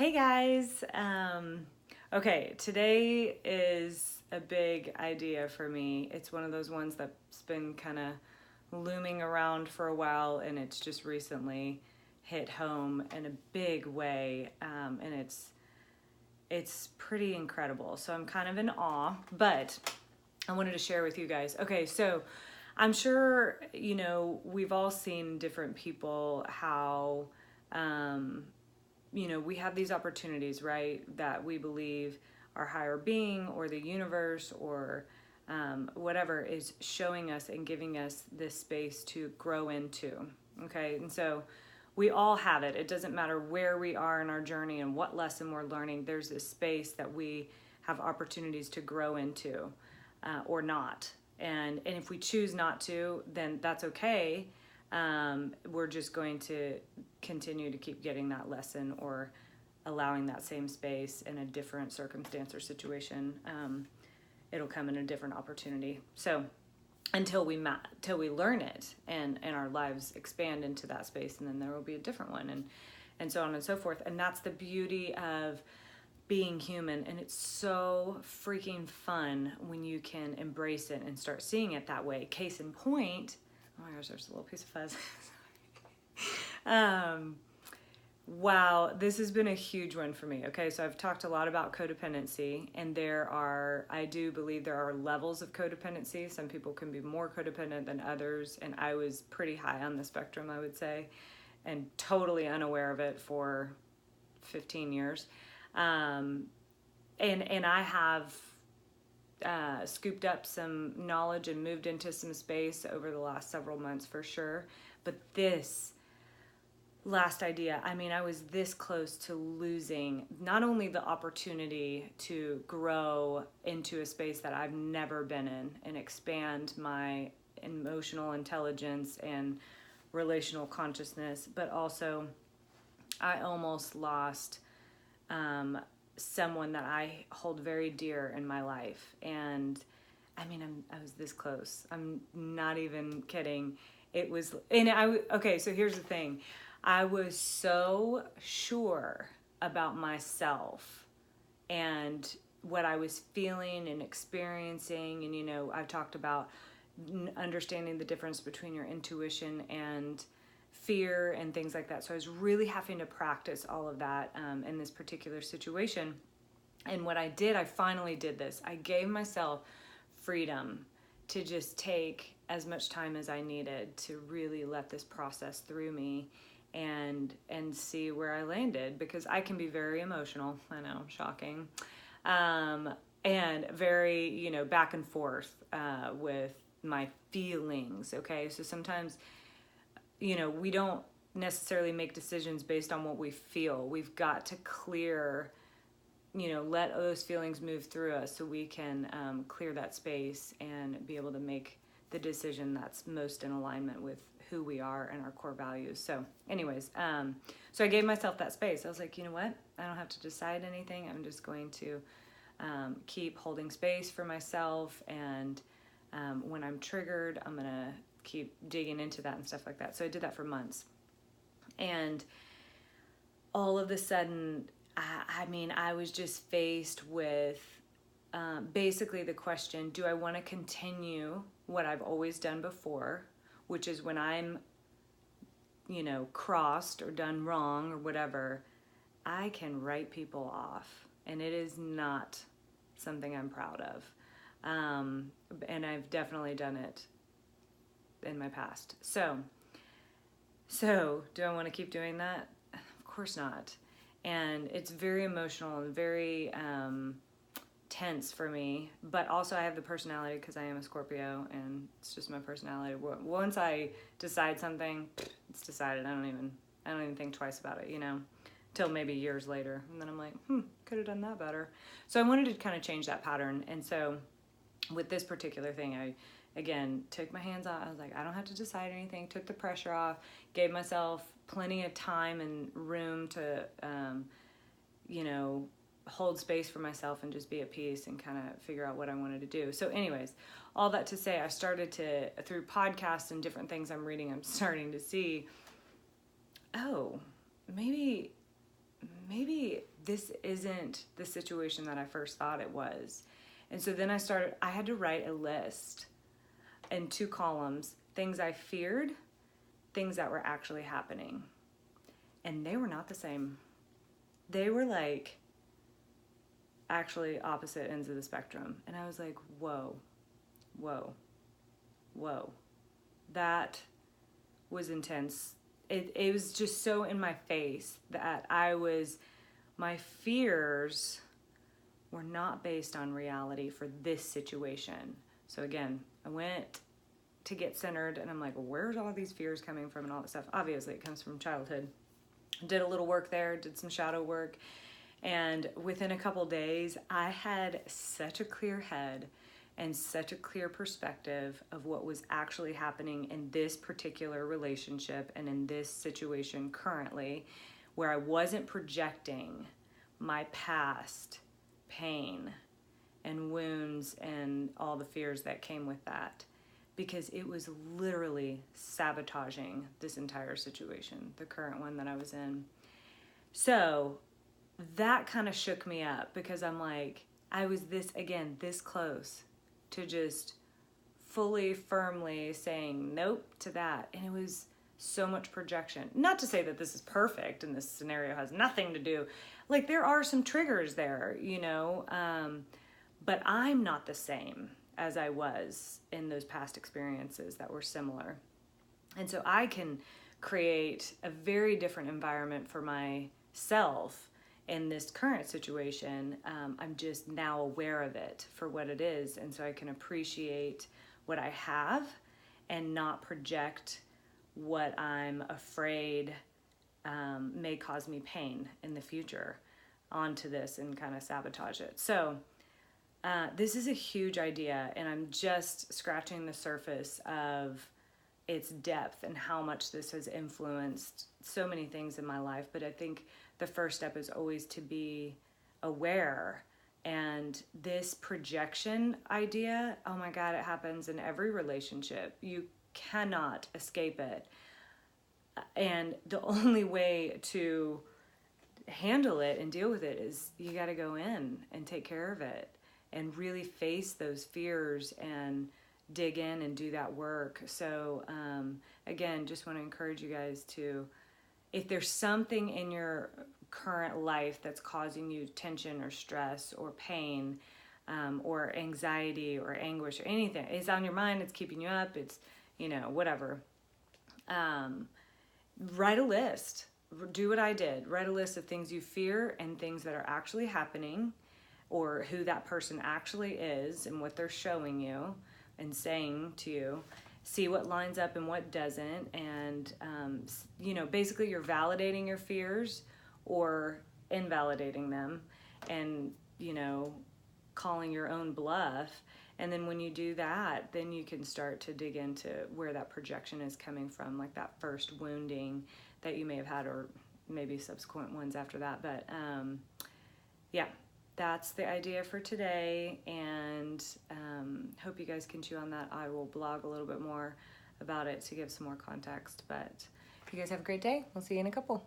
Hey guys. Okay, today is a big idea for me. It's one of those ones that's been kind of looming around for a while, and it's just recently hit home in a big way, and it's pretty incredible. So I'm kind of in awe, but I wanted to share with you guys. Okay, so I'm sure, we've all seen different people how, we have these opportunities, right, that we believe our higher being or the universe or whatever is showing us and giving us this space to grow into. Okay, and so we all have it. It doesn't matter where we are in our journey and what lesson we're learning. There's this space that we have opportunities to grow into or not. And if we choose not to, then that's okay. We're just going to continue to keep getting that lesson or allowing that same space in a different circumstance or situation. It'll come in a different opportunity. So until we learn it and our lives expand into that space, and then there will be a different one, and so on and so forth. And that's the beauty of being human, and it's so freaking fun when you can embrace it and start seeing it that way. Case in point, oh my gosh, there's a little piece of fuzz. Wow, this has been a huge one for me. Okay, so I've talked a lot about codependency, and I do believe there are levels of codependency. Some people can be more codependent than others, and I was pretty high on the spectrum, I would say, and totally unaware of it for 15 years. And I have scooped up some knowledge and moved into some space over the last several months for sure. But this last idea, I was this close to losing not only the opportunity to grow into a space that I've never been in and expand my emotional intelligence and relational consciousness, but also I almost lost someone that I hold very dear in my life. And I was this close. I'm not even kidding. Okay, so here's the thing. I was so sure about myself and what I was feeling and experiencing. And, I've talked about understanding the difference between your intuition and fear and things like that. So I was really having to practice all of that in this particular situation. And what I did, I finally did this. I gave myself freedom to just take as much time as I needed to really let this process through me and see where I landed, because I can be very emotional. I know, shocking. And very, back and forth with my feelings. Okay. So sometimes, we don't necessarily make decisions based on what we feel. We've got to clear, let those feelings move through us so we can clear that space and be able to make the decision that's most in alignment with who we are and our core values. So anyways, so I gave myself that space. I was like, you know what? I don't have to decide anything. I'm just going to keep holding space for myself. And when I'm triggered, I'm going to keep digging into that and stuff like that. So I did that for months. And all of a sudden, I was just faced with basically the question, do I want to continue what I've always done before, which is when I'm, crossed or done wrong or whatever, I can write people off. And it is not something I'm proud of. And I've definitely done it in my past. So do I want to keep doing that? Of course not. And it's very emotional and very tense for me, but also I have the personality because I am a Scorpio, and it's just my personality. Once I decide something, it's decided. I don't even think twice about it, till maybe years later. And then I'm like, could have done that better. So I wanted to kind of change that pattern. And so with this particular thing, I again took my hands off. I was like, I don't have to decide anything. Took the pressure off. Gave myself plenty of time and room to, hold space for myself and just be at peace and kind of figure out what I wanted to do. So anyways, all that to say, I started to, through podcasts and different things I'm reading, I'm starting to see, maybe this isn't the situation that I first thought it was. And so then I had to write a list in 2 columns, things I feared, things that were actually happening. And they were not the same. They were like actually opposite ends of the spectrum. And I was like, whoa, whoa, whoa. That was intense. It was just so in my face that my fears were not based on reality for this situation. So again, I went to get centered and I'm like, well, where's all these fears coming from and all that stuff? Obviously it comes from childhood. Did a little work there, did some shadow work. And within a couple days, I had such a clear head and such a clear perspective of what was actually happening in this particular relationship and in this situation currently, where I wasn't projecting my past pain and wounds and all the fears that came with that, because it was literally sabotaging this entire situation, the current one that I was in. So that kind of shook me up, because I'm like, I was this close to just fully, firmly saying nope to that. And it was so much projection. Not to say that this is perfect and this scenario has nothing to do. Like, there are some triggers there, but I'm not the same as I was in those past experiences that were similar. And so I can create a very different environment for myself in this current situation. I'm just now aware of it for what it is. And so I can appreciate what I have and not project what I'm afraid may cause me pain in the future onto this and kind of sabotage it. So this is a huge idea, and I'm just scratching the surface of its depth and how much this has influenced so many things in my life. But I think the first step is always to be aware. And this projection idea, oh my God, it happens in every relationship. You cannot escape it. And the only way to handle it and deal with it is you got to go in and take care of it and really face those fears and dig in and do that work. So again, just want to encourage you guys to, if there's something in your current life that's causing you tension or stress or pain or anxiety or anguish or anything, it's on your mind, it's keeping you up, it's, whatever. Write a list. Do what I did. Write a list of things you fear and things that are actually happening, or who that person actually is and what they're showing you and saying to you. See what lines up and what doesn't. And, basically you're validating your fears or invalidating them and, calling your own bluff. And then when you do that, then you can start to dig into where that projection is coming from, like that first wounding that you may have had, or maybe subsequent ones after that. But yeah, that's the idea for today, and hope you guys can chew on that. I will blog a little bit more about it to give some more context. But you guys have a great day. We'll see you in a couple.